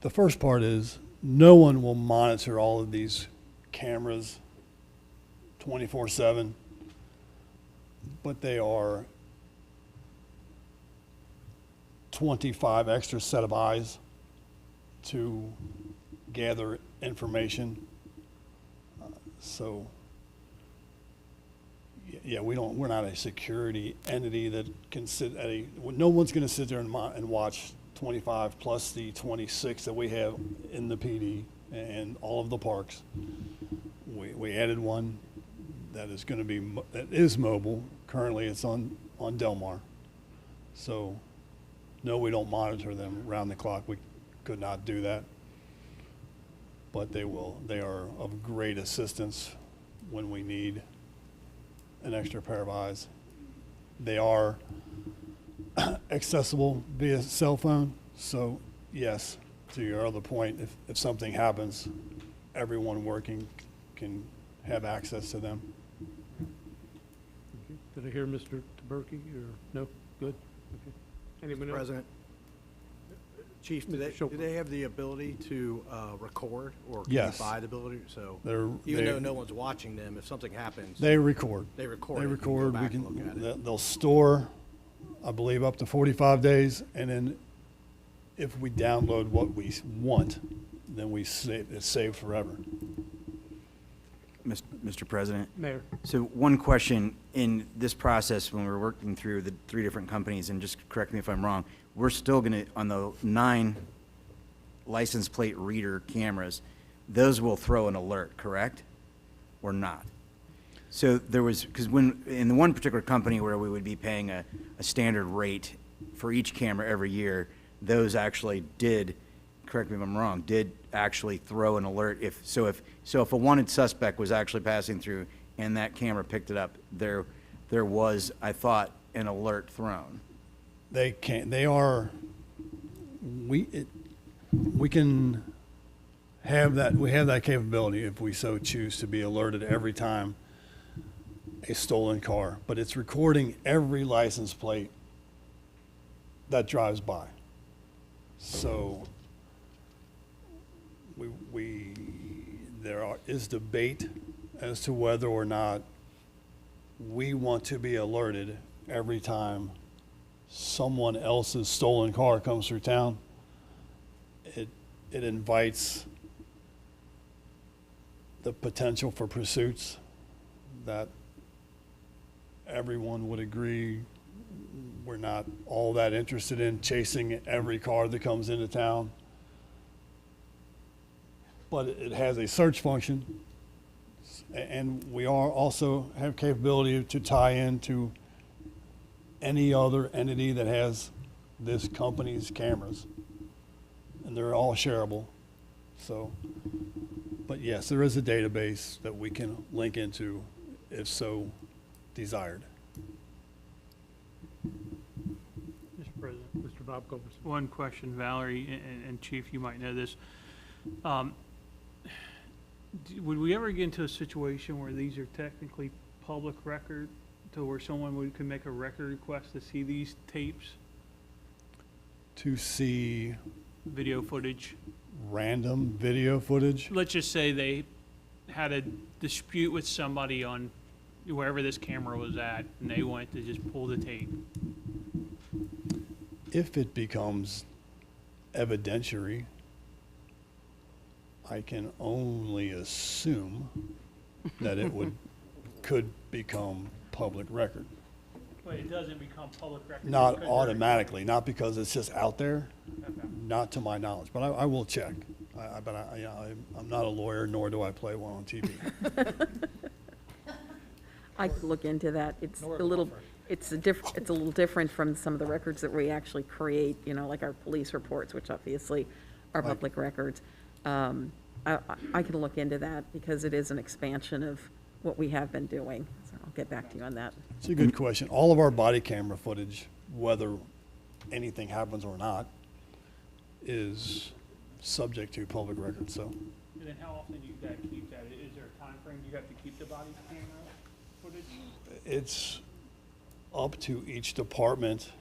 C: The first part is no one will monitor all of these cameras 24/7, but they are 25 extra set of eyes to gather information. So, yeah, we're not a security entity that can sit at no one's going to sit there and watch 25 plus the 26 that we have in the PD and all of the parks. We added one that is going to be, that is mobile. Currently it's on Del Mar. So, no, we don't monitor them around the clock. We could not do that. But they are of great assistance when we need an extra pair of eyes. They are accessible via cell phone. So yes, to your other point, if something happens, everyone working can have access to them.
A: Okay. Did I hear Mr. Taberky, or no? Good? Okay. Anyone else?
P: President, Chief, do they have the ability to record, or can you
C: Yes.
P: buy the ability? So
C: they-
P: even though no one's watching them, if something happens,
C: They record.
P: They record
C: They
P: it. You can go
C: record.
P: back and look at it.
C: They'll store, I believe, up to 45 days, and then if we download what we want, then it's saved forever.
F: Mr. President?
A: Mayor?
F: So one question, in this process, when we're working through the 3 different companies, and just correct me if I'm wrong, we're still going to, on the 9 license plate reader cameras, those will throw an alert, correct? Or not? So there was, because when, in the one particular company where we would be paying a standard rate for each camera every year, those actually did, correct me if I'm wrong, did actually throw an alert. So if a wanted suspect was actually passing through and that camera picked it up, there was, I thought, an alert thrown.
C: We can have that, we have that capability if we so choose to be alerted every time a stolen car, but it's recording every license plate that drives by. So there is debate as to whether or not we want to be alerted every time someone else's stolen car comes through town. It invites the potential for pursuits that everyone would agree we're not all that interested in chasing every car that comes into town. But it has a search function, and we also have capability to tie into any other entity that has this company's cameras, and they're all shareable. So, but yes, there is a database that we can link into if so desired.
J: Mr. President?
A: Mr. Mr. Bob Culbertson.
J: One question, Valerie, and Chief, you might know this. Would we ever get into a situation where these are technically public record, to where someone could make a record request to see these tapes,
C: To see
J: video footage?
C: random video footage,
J: Let's just say they had a dispute with somebody on wherever this camera was at, and they wanted to just pull the tape.
C: if it becomes evidentiary, I can only assume that it could become public record.
J: But it doesn't become public record.
C: Not
J: because
C: automatically, not because it's just out there,
J: Okay.
C: not to my knowledge, but I will check. I'm not a lawyer, nor do I play one on TV.
K: I could look into that. It's a little different from some of the records that we actually create, you know, like our police reports, which obviously are
C: Right.
K: public records. I can look into that because it is an expansion of what we have been doing. So I'll get back to you on that.
C: It's a good question. All of our body camera footage, whether anything happens or not, is subject to public record, so.
J: And then how often do you gotta keep that? Is there a time frame you have to keep the body camera footage?
C: It's up to each department.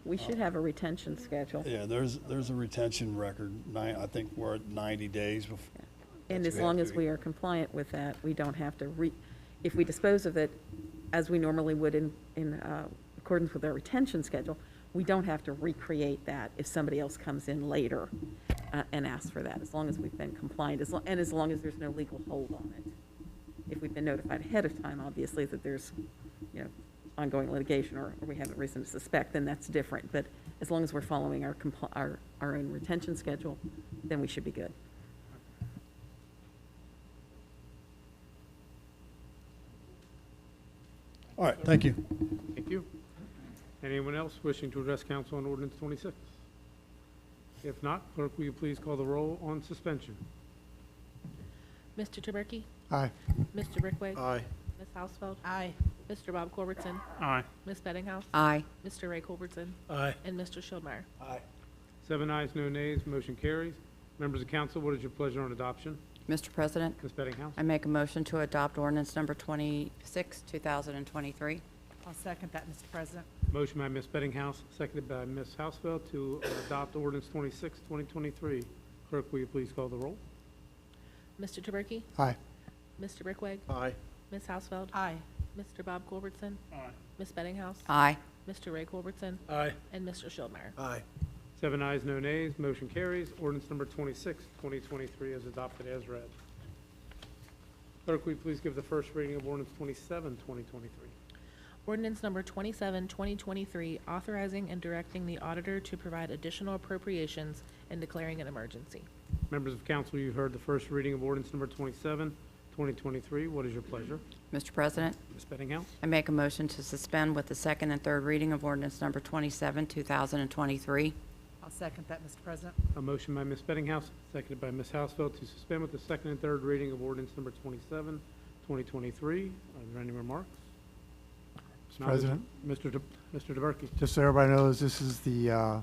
K: We should have a retention schedule.
C: Yeah, there's a retention record. I think we're at 90 days before.
K: And as long as we are compliant with that, we don't have to if we dispose of it as we normally would in accordance with our retention schedule, we don't have to recreate that if somebody else comes in later and asks for that, as long as we've been compliant, and as long as there's no legal hold on it. If we've been notified ahead of time, obviously, that there's, you know, ongoing litigation or we haven't reason to suspect, then that's different. But as long as we're following our own retention schedule, then we should be good.
C: All right, thank you.
A: Thank you. Anyone else wishing to address council on ordinance 26? If not, clerk, will you please call the roll on suspension?
B: Mr. Taberky?
I: Aye.
B: Mr. Brickway?
O: Aye.
B: Ms. Hausfeld?
E: Aye.
B: Mr. Bob Culbertson?
J: Aye.
B: Ms. Bettinghouse?
D: Aye.
B: Mr. Ray Culbertson?
G: Aye.
B: And Mr. Schildmeyer?
O: Aye.
A: 7 ayes, no nays, motion carries. Members of council, what is your pleasure on adoption?
D: Mr. President,
A: Ms. Bettinghouse?
D: I make a motion to adopt ordinance number 26, 2023.
E: I'll second that, Mr. President.
A: Motion by Ms. Bettinghouse, seconded by Ms. Hausfeld to adopt ordinance 26, 2023. Clerk, will you please call the roll?
B: Mr. Taberky?
I: Aye.
B: Mr. Brickway?
O: Aye.
B: Ms. Hausfeld?
E: Aye.
B: Mr. Bob Culbertson?
J: Aye.
B: Ms. Bettinghouse?
D: Aye.
B: Mr. Ray Culbertson?
G: Aye.
B: And Mr. Schildmeyer?
O: Aye.
A: 7 ayes, no nays, motion carries. Ordinance number 26, 2023 is adopted as read. Clerk, will you please give the first reading of ordinance 27, 2023?
B: Ordinance number 27, 2023, authorizing and directing the auditor to provide additional appropriations and declaring an emergency.
A: Members of council, you heard the first reading of ordinance number 27, 2023. What is your pleasure?
D: Mr. President,
A: Ms. Bettinghouse?
D: I make a motion to suspend with the second and third reading of ordinance number 27, 2023.
E: I'll second that, Mr. President.
A: A motion by Ms. Bettinghouse, seconded by Ms. Hausfeld to suspend with the second and third reading of ordinance number 27, 2023. Are there any remarks? If not,
I: President?
A: Mr. DeBerke.
I: Just so everybody knows, this is the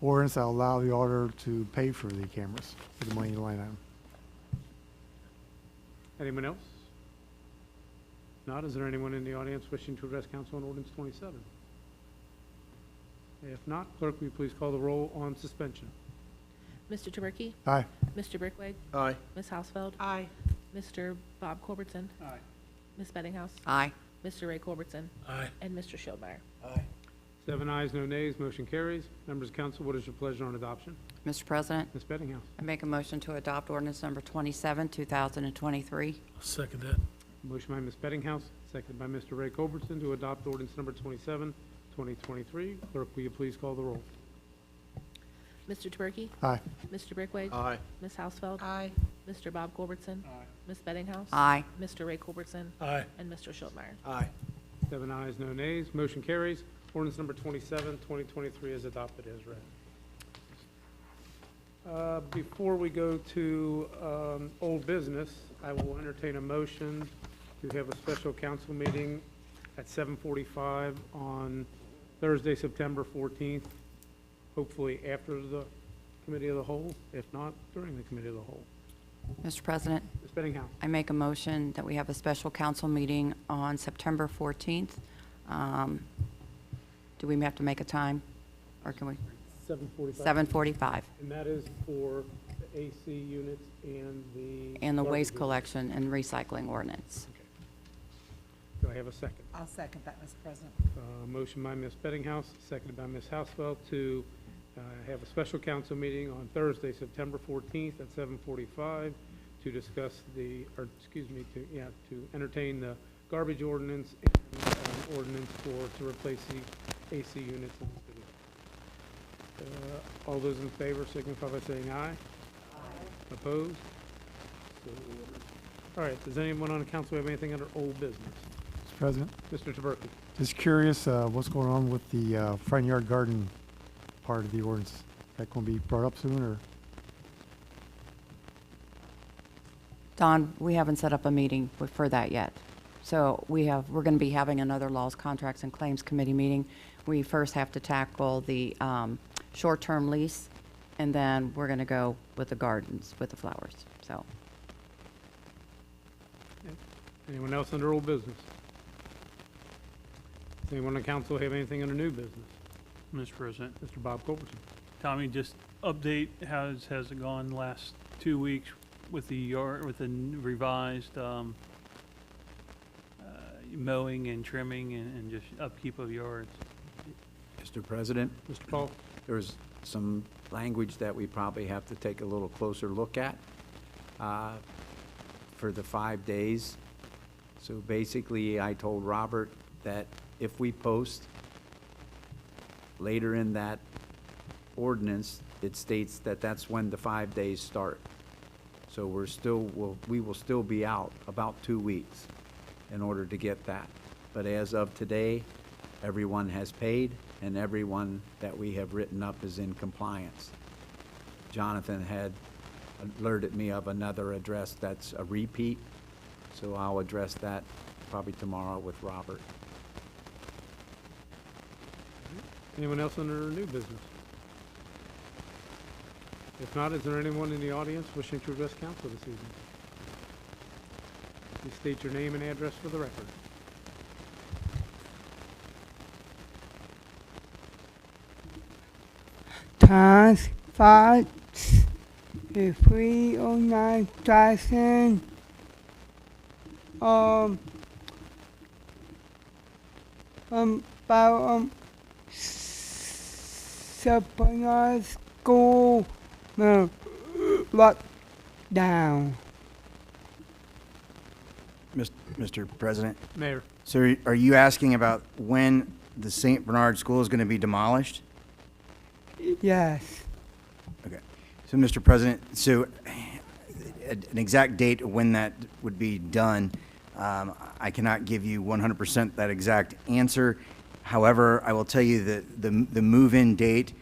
I: ordinance that will allow the auditor to pay for the cameras, for the money line item.
A: Anyone else? Not, is there anyone in the audience wishing to address council on ordinance 27? If not, clerk, will you please call the roll on suspension?
B: Mr. Taberky?
I: Aye.
B: Mr. Brickway?
O: Aye.
B: Ms. Hausfeld?
E: Aye.
B: Mr. Bob Culbertson?
J: Aye.
B: Ms. Bettinghouse?
D: Aye.
B: Mr. Ray Culbertson?
G: Aye.
B: And Mr. Schildmeyer?
O: Aye.
A: 7 ayes, no nays, motion carries. Members of council, what is your pleasure on adoption?
D: Mr. President,
A: Ms. Bettinghouse?
D: I make a motion to adopt ordinance number 27, 2023.
G: I'll second that.
A: Motion by Ms. Bettinghouse, seconded by Mr. Ray Culbertson to adopt ordinance number 27, 2023. Clerk, will you please call the roll?
B: Mr. Taberky?
I: Aye.
B: Mr. Brickway?
O: Aye.
B: Ms. Hausfeld?
E: Aye.
B: Mr. Bob Culbertson?
J: Aye.
B: Ms. Bettinghouse?
D: Aye.
B: Mr. Ray Culbertson?
G: Aye.
B: And Mr. Schildmeyer?
O: Aye.
A: 7 ayes, no nays, motion carries. Ordinance number 27, 2023 is adopted as read. Before we go to old business, I will entertain a motion to have a special council meeting at 7:45 on Thursday, September 14th, hopefully after the committee of the whole, if not during the committee of the whole.
D: Mr. President,
A: Ms. Bettinghouse.
D: I make a motion that we have a special council meeting on September 14th. Do we have to make a time, or can we?
A: 7:45.
D: 7:45.
A: And that is for the AC units and the.
D: And the
A: garbage
D: waste
A: units.
D: collection and recycling ordinance.
A: Do I have a second?
E: I'll second that, Mr. President.
A: Motion by Ms. Bettinghouse, seconded by Ms. Housefeld to have a special council meeting on Thursday, September 14th at 7:45 to discuss to entertain the garbage ordinance and ordinance to replace the AC units in the city. All those in favor signify by saying aye. Aye. Opposed? So ordered. All right, does anyone on the council have anything under old business?
I: Mr. President,
A: Mr. Taberky.
I: just curious, what's going on with the front yard garden part of the ordinance? Is that going to be brought up soon, or?
D: Don, we haven't set up a meeting for that yet. So we're going to be having another Laws, Contracts, and Claims Committee meeting. We first have to tackle the short-term lease, and then we're going to go with the gardens, with the flowers, so.
A: Anyone else under old business? Does anyone on the council have anything under new business?
J: Mr. President.
A: Mr. Bob Culbertson.
J: Tommy, just update, has it gone the last 2 weeks with the yard, with the revised mowing and trimming and just upkeep of yards?
Q: Mr. President,
A: Mr. Paul.
Q: there's some language that we probably have to take a little closer look at for the 5 days. So basically, I told Robert that if we post later in that ordinance, it states that that's when the 5 days start. So we will still be out about 2 weeks in order to get that. But as of today, everyone has paid and everyone that we have written up is in compliance. Jonathan had alerted me of another address that's a repeat, so I'll address that probably tomorrow with Robert.
A: Anyone else under new business? If not, is there anyone in the audience wishing to address council this evening? Please state your name and address for the record.
R: Task Force 309,000. About Sapana School locked down.
F: Mr. President?
A: Mayor.
F: So are you asking about when the St. Bernard School is going to be demolished?
R: Yes.
F: Okay. So, Mr. President, so an exact date of when that would be done, I cannot give you 100% that exact answer. However, I will tell you that the move-in date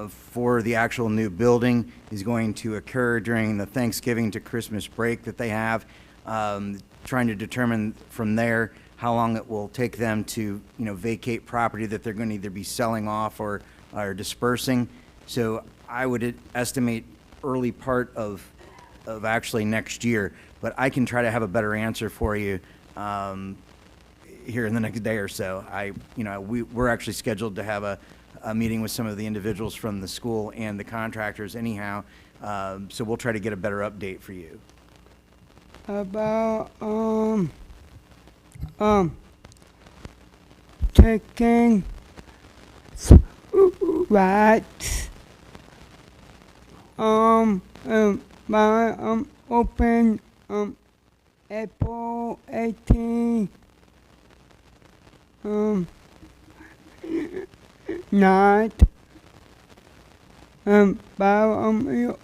F: for the actual new building is going to occur during the Thanksgiving to Christmas break that they have, trying to determine from there how long it will take them to, vacate property that they're going to either be selling off or dispersing. So I would estimate early part of actually next year, but I can try to have a better answer for you here in the next day or so. We're actually scheduled to have a meeting with some of the individuals from the school and the contractors anyhow, so we'll try to get a better update for you.
R: About taking rats by open April 18 not by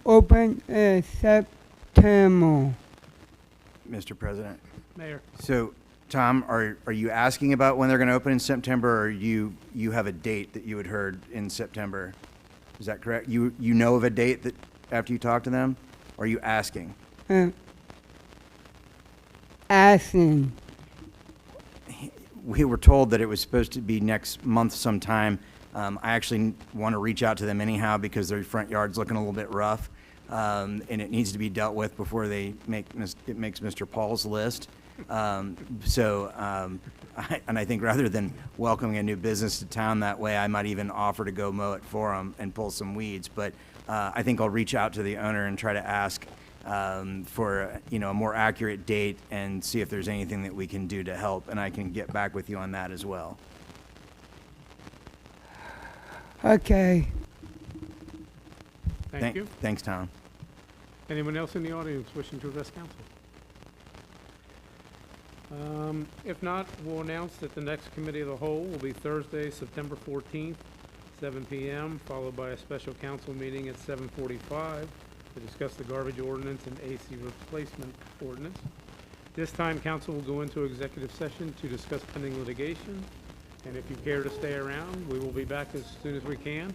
R: open September.
F: Mr. President.
A: Mayor.
F: So, Tom, are you asking about when they're going to open in September, or you have a date that you had heard in September? Is that correct? You know of a date that after you talk to them, or are you asking?
R: Asking.
F: We were told that it was supposed to be next month sometime, I actually want to reach out to them anyhow because their front yard's looking a little bit rough, and it needs to be dealt with before it makes Mr. Paul's list. And I think rather than welcoming a new business to town that way, I might even offer to go mow it for them and pull some weeds. But I think I'll reach out to the owner and try to ask for a more accurate date and see if there's anything that we can do to help, and I can get back with you on that as well.
R: Okay.
A: Thank you.
F: Thanks, Tom.
A: Anyone else in the audience wishing to address council? If not, we'll announce that the next committee of the whole will be Thursday, September 14th, 7 p.m., followed by a special council meeting at 7:45 to discuss the garbage ordinance and AC replacement ordinance. This time, council will go into executive session to discuss pending litigation, and if you care to stay around, we will be back as soon as we can.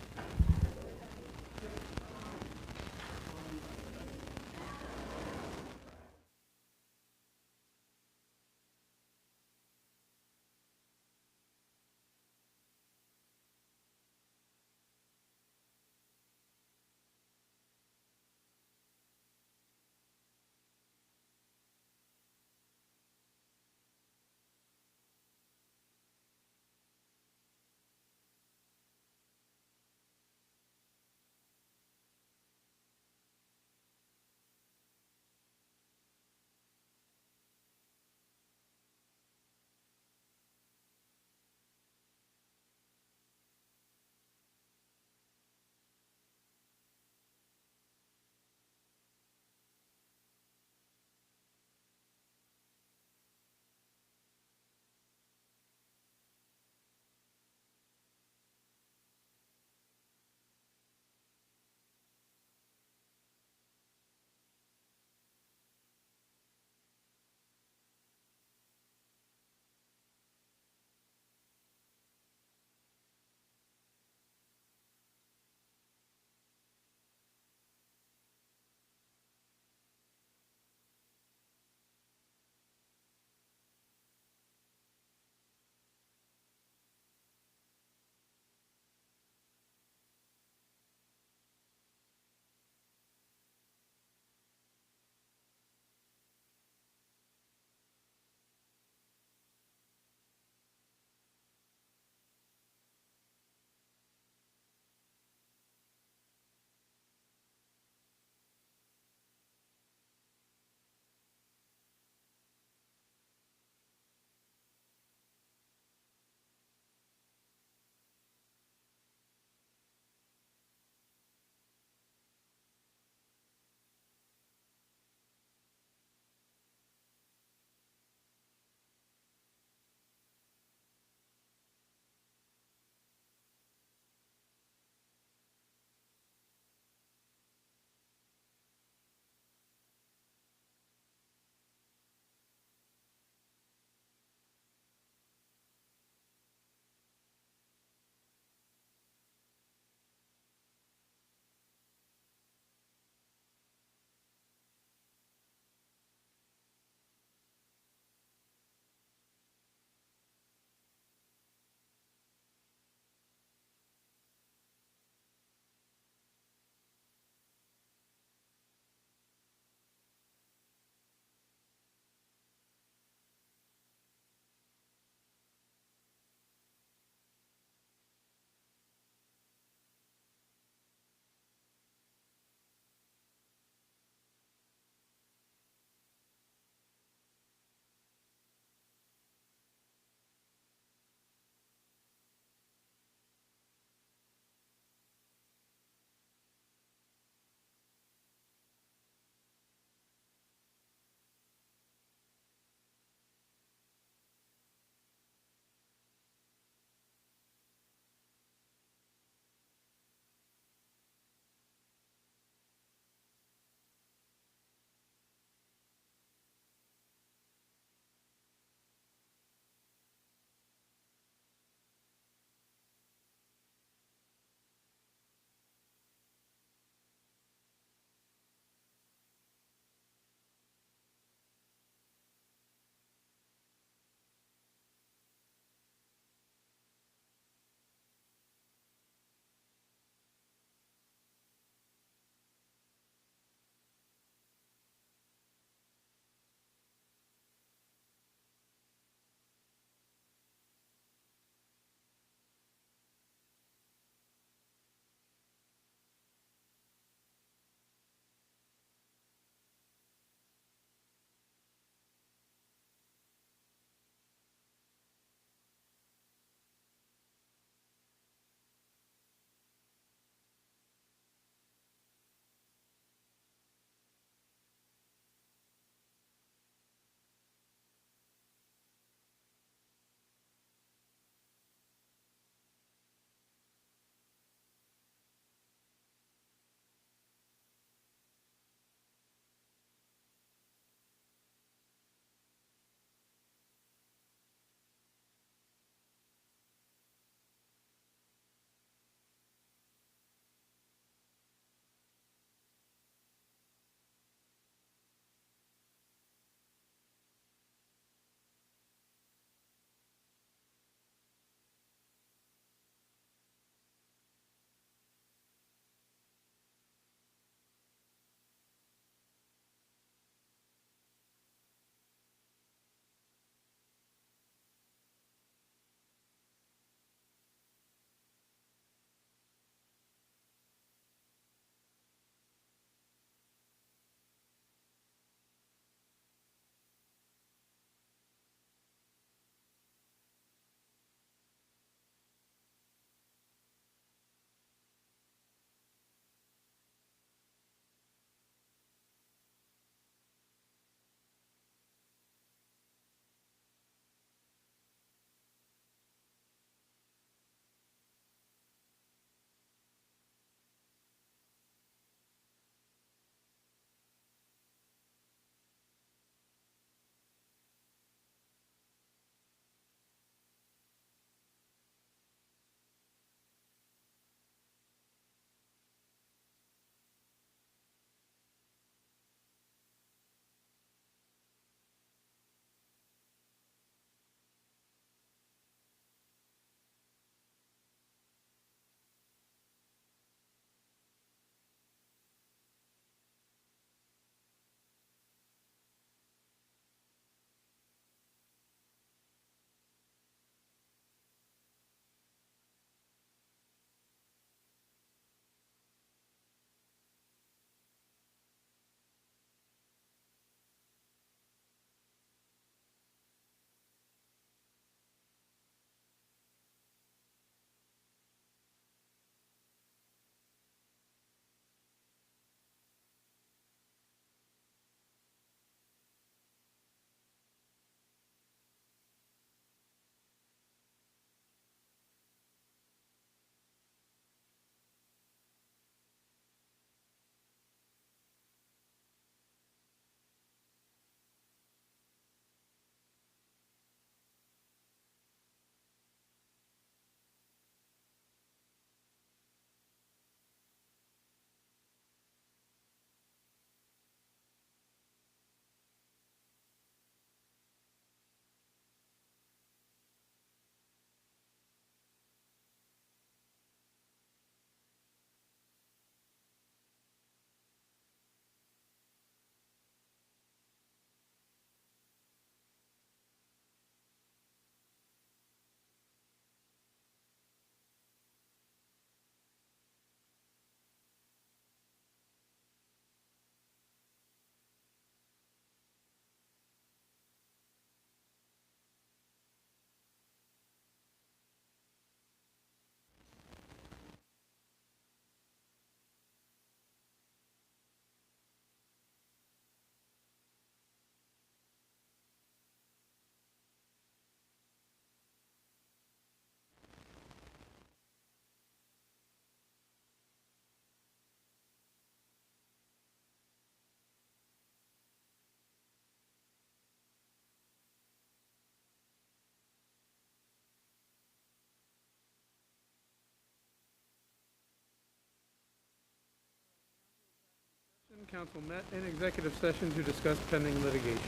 A: council met in executive session to discuss pending litigation.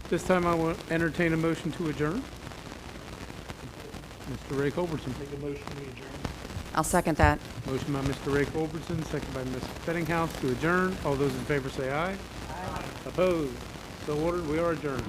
A: This time I will entertain a motion to adjourn. Mr. Ray Culbertson.
G: Make a motion to adjourn.
D: I'll second that.
A: Motion by Mr. Ray Culbertson, second by Ms. Bettinghouse to adjourn. All those in favor say aye. Aye. Opposed? So ordered. We are adjourned.